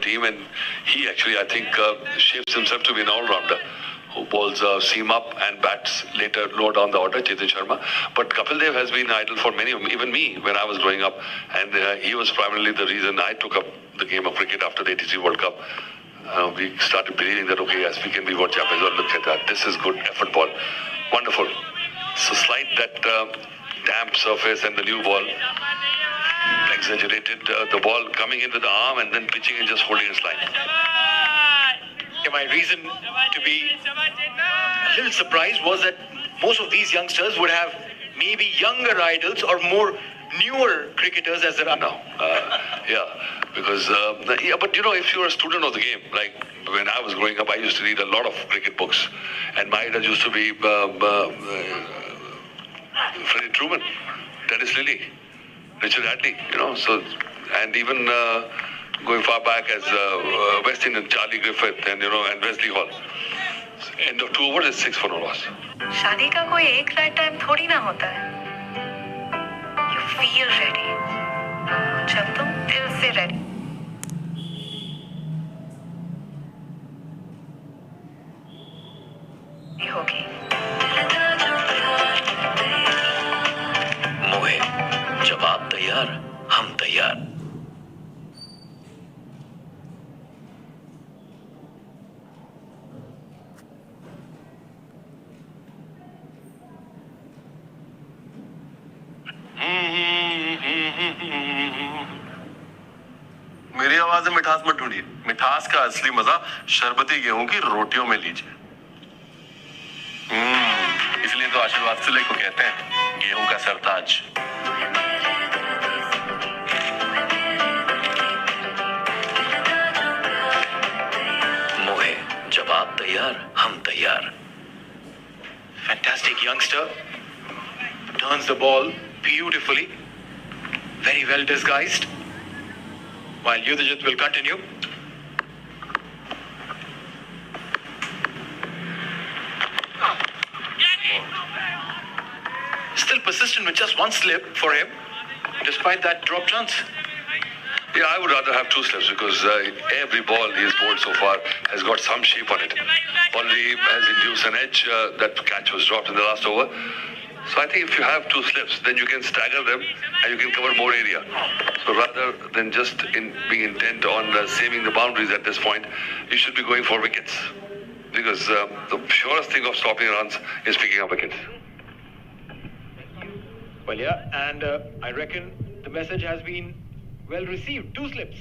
team, and he actually, I think, shapes himself to be an all-rounder who bowls seam up and bats later lower down the order, Chetan Sharma. But Kapil Dev has been idol for many, even me, when I was growing up. And he was primarily the reason I took up the game of cricket after the 83 World Cup. We started believing that, okay, yes, we can be world champions. Oh, look at that. This is good effort ball. Wonderful. So slide that damp surface and the new ball. Exaggerated the ball coming in with the arm and then pitching and just holding its line. My reason to be a little surprised was that most of these youngsters would have maybe younger idols or more newer cricketers as there are now. Because but you know, if you're a student of the game, like when I was growing up, I used to read a lot of cricket books, and my idols used to be Freddie Truman, Dennis Lilly, Richard Hadley, you know. So, and even going far back as West Indian Charlie Griffith and and Wesley Hall. End of 2 overs is 6 for no loss. शादी का कोई एक right time थोड़ी ना होता है. You feel ready. जब तुम दिल से ready. होगी. मोहे, जब आप तैयार, हम तैयार. मेरी आवाज में मिठास मत ढूंढिए. मिठास का असली मजा शरबती गेहूं की रोटियों में लीजिए. इसलिए तो आशीर्वाद सिले को कहते हैं गेहूं का सरताज. मोहे, जब आप तैयार, हम तैयार. Fantastic youngster. Turns the ball beautifully. Very well disguised. While Yudhajit will continue. Still persistent with just one slip for him, despite that drop chance. Yeah, I would rather have 2 slips because every ball he has bowled so far has got some shape on it. Already has induced an edge. That catch was dropped in the last over. So I think if you have 2 slips, then you can stagger them and you can cover more area. So rather than just being intent on saving the boundaries at this point, you should be going for wickets. Because the surest thing of stopping runs is picking up wickets. Well, yeah, and I reckon the message has been well received. 2 slips.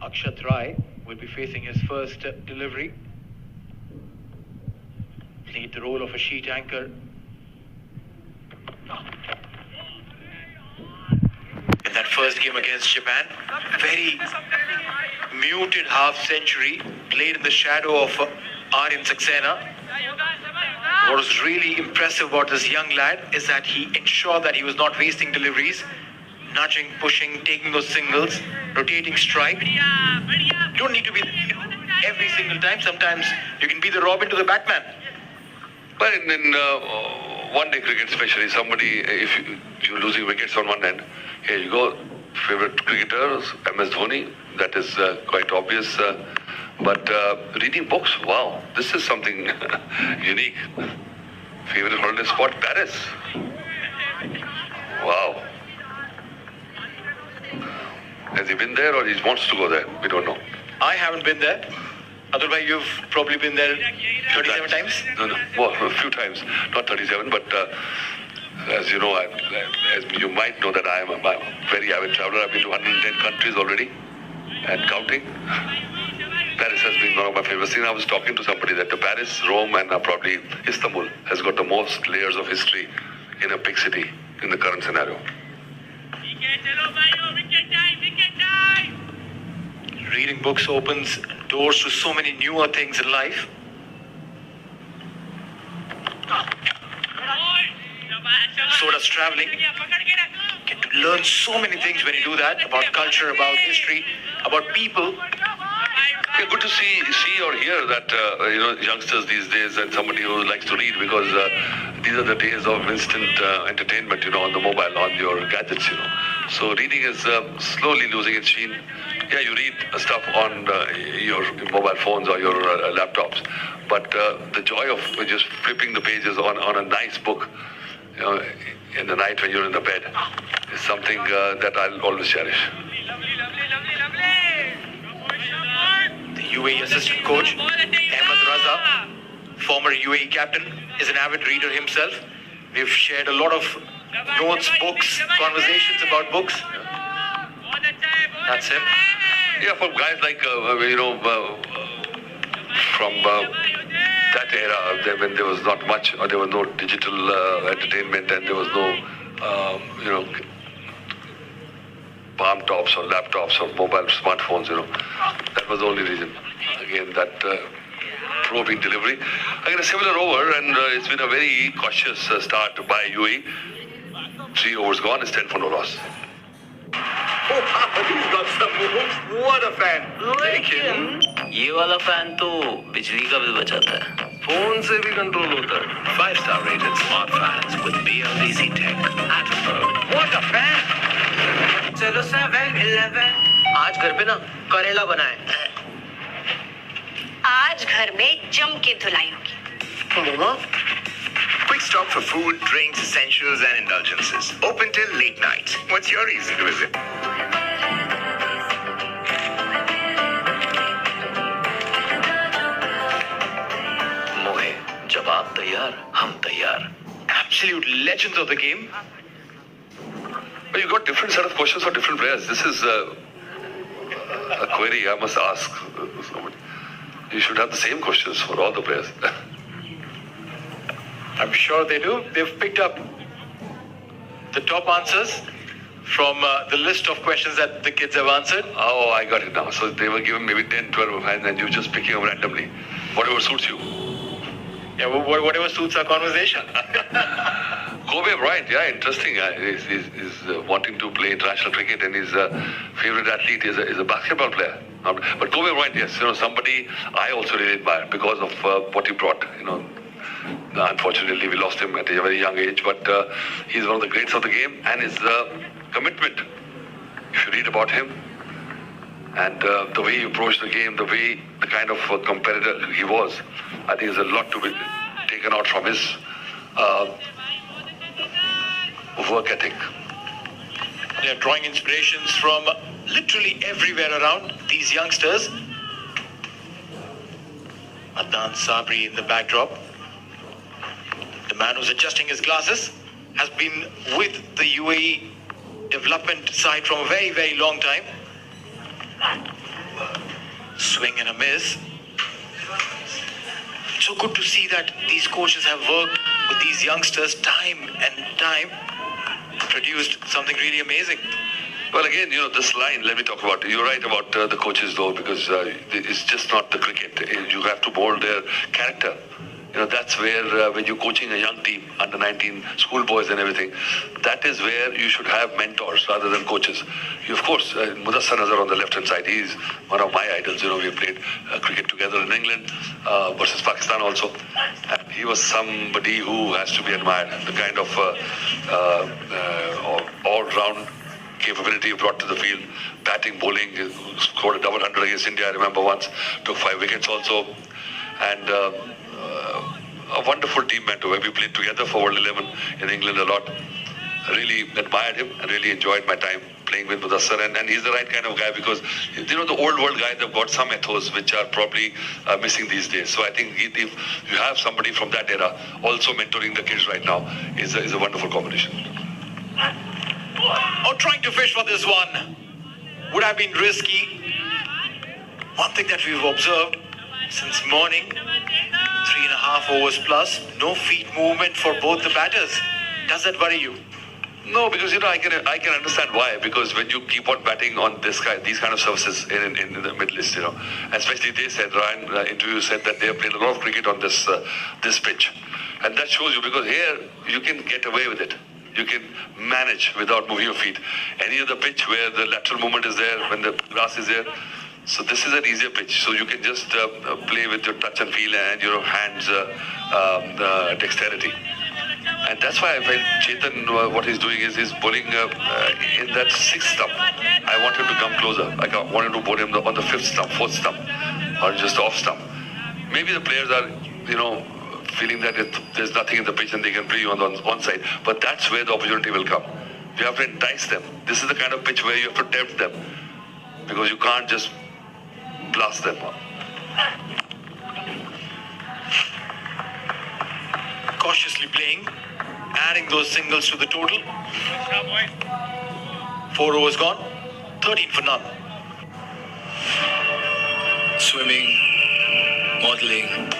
Akshat Rai will be facing his first delivery. Played the role of a sheet anchor. In that first game against Japan, very muted half century, played in the shadow of Aryan Saxena. What was really impressive about this young lad is that he ensured that he was not wasting deliveries, nudging, pushing, taking those singles, rotating strike. You don't need to be every single time. Sometimes you can be the Robin to the Batman. But in one-day cricket especially, if you're losing wickets on one end, here you go, favorite cricketers, MS Dhoni, that is quite obvious. But reading books, wow, this is something unique. Favorite holiday spot, Paris. Wow. Has he been there or he wants to go there? We don't know. I haven't been there. Otherwise, you've probably been there 37 times? No. Well, a few times. Not 37, but as you know, as you might know that I'm a very avid traveler. I've been to 110 countries already and counting. Paris has been one of my favorites. I was talking to somebody that Paris, Rome, and probably Istanbul has got the most layers of history in a big city in the current scenario. Reading books opens doors to so many newer things in life. So does traveling. Get to learn so many things when you do that, about culture, about history, about people. Yeah, good to see or hear that youngsters these days and somebody who likes to read, because these are the days of instant entertainment, on the mobile, on your gadgets, So reading is slowly losing its sheen. Yeah, you read stuff on your mobile phones or your laptops, but the joy of just flipping the pages on a nice book, in the night when you're in the bed, is something that I'll always cherish. The UAE assistant coach, Ahmed Raza, former UAE captain, is an avid reader himself. We've shared a lot of notes, books, conversations about books. That's him. Yeah, for guys like, from that era, when there was not much, or there was no digital entertainment, and there was no, palm tops or laptops or mobile smartphones, that was the only reason. Again, that probing delivery. Again, a similar over, and it's been a very cautious start by UAE. 3 overs gone, it's 10 for no loss. Oh, he's got some moves. What a fan. लेकिन ये वाला fan तो बिजली का bill बचाता है. Phone से भी कंट्रोल होता है. 5-star rated smart fans with BLDC tech at home. What a fan! चलो 7-11 आज घर पे ना करेला बनाए. आज घर में जम के धुलाई होगी. मम्मा Quick stop for food, drinks, essentials and indulgences. Open till late night. What's your reason to visit? मोहे जब आप तैयार हम तैयार. Absolute legends of the game. But you got different set of questions for different players. This is a query I must ask. You should have the same questions for all the players. I'm sure they do. They've picked up the top answers from the list of questions that the kids have answered. Oh, I got it now. So they were given maybe 10, 12 hands, and you're just picking them randomly. Whatever suits you. Yeah, whatever suits our conversation. Kobe Bryant, yeah, interesting. He's wanting to play international cricket, and his favorite athlete is a basketball player. But Kobe Bryant, yes, somebody I also really admire because of what he brought. Unfortunately, we lost him at a very young age, but he's one of the greats of the game, and his commitment. If you read about him, and the way he approached the game, the kind of competitor he was, I think there's a lot to be taken out from his work ethic. They're drawing inspirations from literally everywhere around, these youngsters. Adnan Sabri in the backdrop. The man who's adjusting his glasses has been with the UAE development side from a very, very long time. Swing and a miss. It's so good to see that these coaches have worked with these youngsters time and time, produced something really amazing. Well, again, this line, let me talk about it. You're right about the coaches, though, because it's just not the cricket. You have to mold their character. That's where when you're coaching a young team, under 19, schoolboys and everything, that is where you should have mentors rather than coaches. You, of course, Mudassar Nazar on the left-hand side, he's one of my idols. We played cricket together in England versus Pakistan also. And he was somebody who has to be admired. The kind of all-round capability he brought to the field, batting, bowling, scored a double hundred against India, I remember once, took 5 wickets also, and a wonderful team mentor. We played together for World 11 in England a lot. I really admired him and really enjoyed my time playing with Mudassar, and he's the right kind of guy because, the old world guys have got some ethos which are probably missing these days. So I think if you have somebody from that era also mentoring the kids right now is a wonderful combination. Or trying to fish for this one would have been risky. One thing that we've observed since morning, 3.5 overs plus, no feet movement for both the batters. Does that worry you? No, because I can understand why. Because when you keep on batting on these kind of surfaces in the Middle East, especially they said, Ryan interview said that they have played a lot of cricket on this pitch, and that shows you because here you can get away with it. You can manage without moving your feet. Any other pitch where the lateral movement is there, when the grass is there. So this is an easier pitch. So you can just play with your touch and feel and your hands dexterity. And that's why I felt Chetan, what he's doing is he's bowling in that sixth stump. I want him to come closer. I wanted to bowl him on the fifth stump, fourth stump, or just off stump. Maybe the players are, feeling that there's nothing in the pitch and they can play you on one side. But that's where the opportunity will come. You have to entice them. This is the kind of pitch where you have to tempt them, because you can't just blast them up. Cautiously playing, adding those singles to the total. 4 overs gone, 13 for none. Swimming, modeling,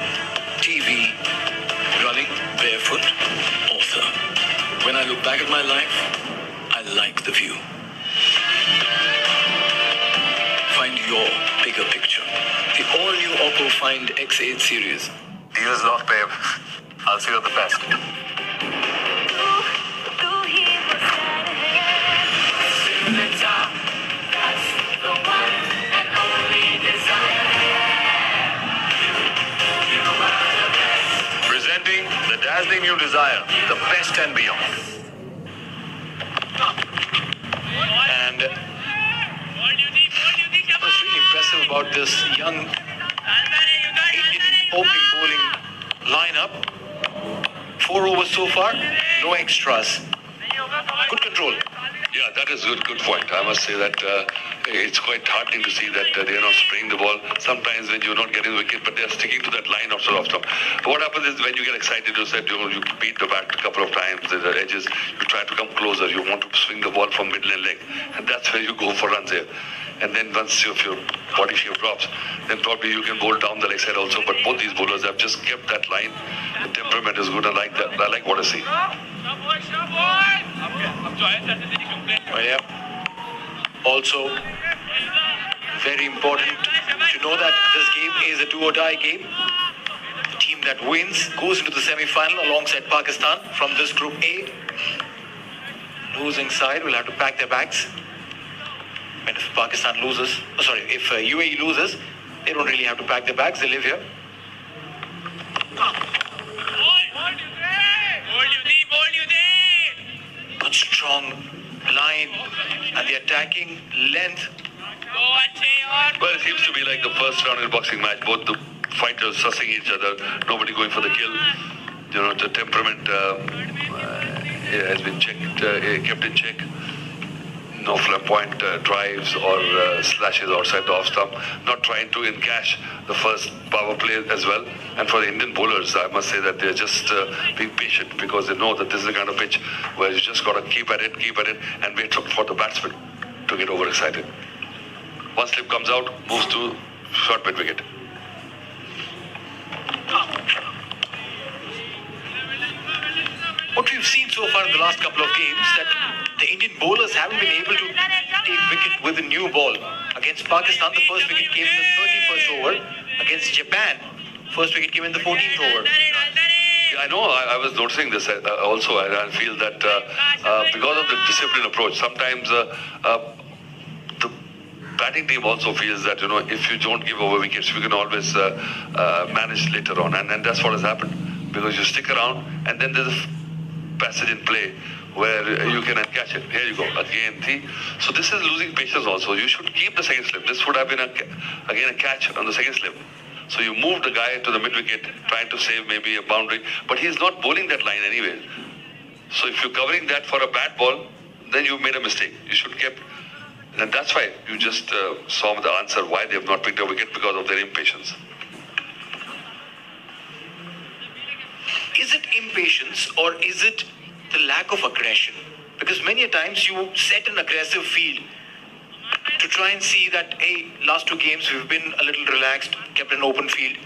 TV, running, barefoot, author. When I look back at my life, I like the view. Find your bigger picture. The all-new Oppo Find X8 series. Deal is locked, babe. I'll see you at the best. Presenting the dazzling new Desire, the best and beyond. And what's really impressive about this young Indian opening bowling lineup, 4 overs so far, no extras. Good control. Yeah, that is good point. I must say that it's quite heartening to see that they are not spraying the ball. Sometimes when you're not getting the wicket, but they're sticking to that line of off stump. What happens is when you get excited, you said you beat the bat a couple of times, the edges, you try to come closer, you want to swing the ball from middle and leg, and that's where you go for runs here. And then once if your body shape drops, then probably you can bowl down the leg side also. But both these bowlers have just kept that line. The temperament is good. I like that. I like what I see. Well, yeah. Also, very important to know that this game is a do-or-die game. The team that wins goes into the semi-final alongside Pakistan from this Group A. Losing side will have to pack their bags. And if Pakistan loses, if UAE loses, they don't really have to pack their bags. They live here. Good strong line and the attacking length. Well, it seems to be like the first round in boxing match. Both the fighters sussing each other. Nobody going for the kill. The temperament has been kept in check. No flamboyant drives or slashes outside the off stump. Not trying to encash the first power play as well. And for the Indian bowlers, I must say that they're just being patient, because they know that this is the kind of pitch where you just got to keep at it, and wait for the batsman to get overexcited. One slip comes out, moves to short mid wicket. What we've seen so far in the last couple of games, that the Indian bowlers haven't been able to take wicket with a new ball. Against Pakistan, the first wicket came in the 31st over. Against Japan, first wicket came in the 14th over. Yeah, I know. I was noticing this also. I feel that because of the disciplined approach, sometimes the batting team also feels that, if you don't give over wickets, you can always manage later on. And that's what has happened. Because you stick around, and then there's a passage in play where you can catch it. Here you go, again. So this is losing patience also. You should keep the second slip. This would have been, again, a catch on the second slip. So you move the guy to the mid-wicket, trying to save maybe a boundary, but he's not bowling that line anyway. So if you're covering that for a bad ball, then you've made a mistake. You should keep, and that's why you just saw the answer why they have not picked a wicket, because of their impatience. Is it impatience or is it the lack of aggression? Because many a times you set an aggressive field to try and see that, hey, last 2 games we've been a little relaxed, kept an open field.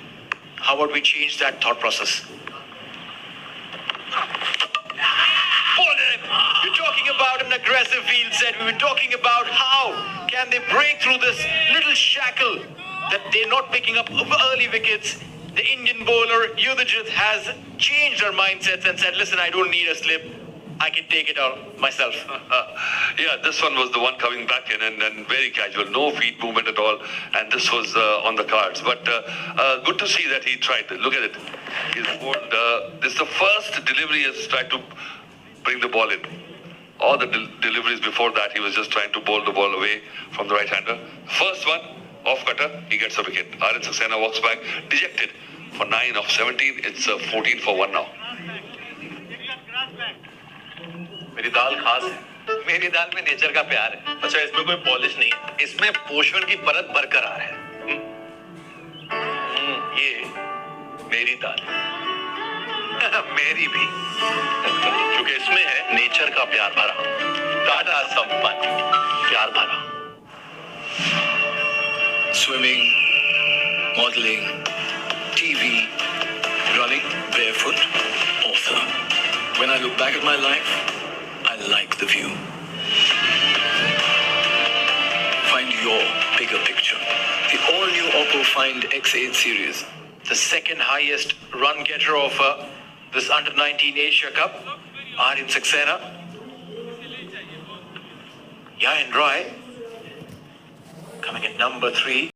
How about we change that thought process? You're talking about an aggressive field set. We've been talking about how can they break through this little shackle that they're not picking up early wickets. The Indian bowler, Yudhajit, has changed their mindsets and said, listen, I don't need a slip. I can take it out myself. Yeah, this one was the one coming back in and very casual. No feet movement at all. And this was on the cards. But good to see that he tried. Look at it. He's bowled, this is the first delivery he has tried to bring the ball in. All the deliveries before that, he was just trying to bowl the ball away from the right-hander. First one, off cutter, he gets a wicket. Aryan Saxena walks back, dejected for 9 of 17. It's 14 for 1 now. मेरी दाल खास है। मेरी दाल में nature का प्यार है। अच्छा, इसमें कोई पॉलिश नहीं है, इसमें पोषण की परत बरकरार है। ये मेरी दाल है। मेरी भी। क्योंकि इसमें है नेचर का प्यार भरा, टाटा संपन्न प्यार भरा। Swimming, modeling, TV, running barefoot, author. When I look back at my life, I like the view. Find your bigger picture. The all-new Oppo Find X8 series. The second highest run getter of this Under-19 Asia Cup, Aryan Saxena. Yayan Rai coming at number 3.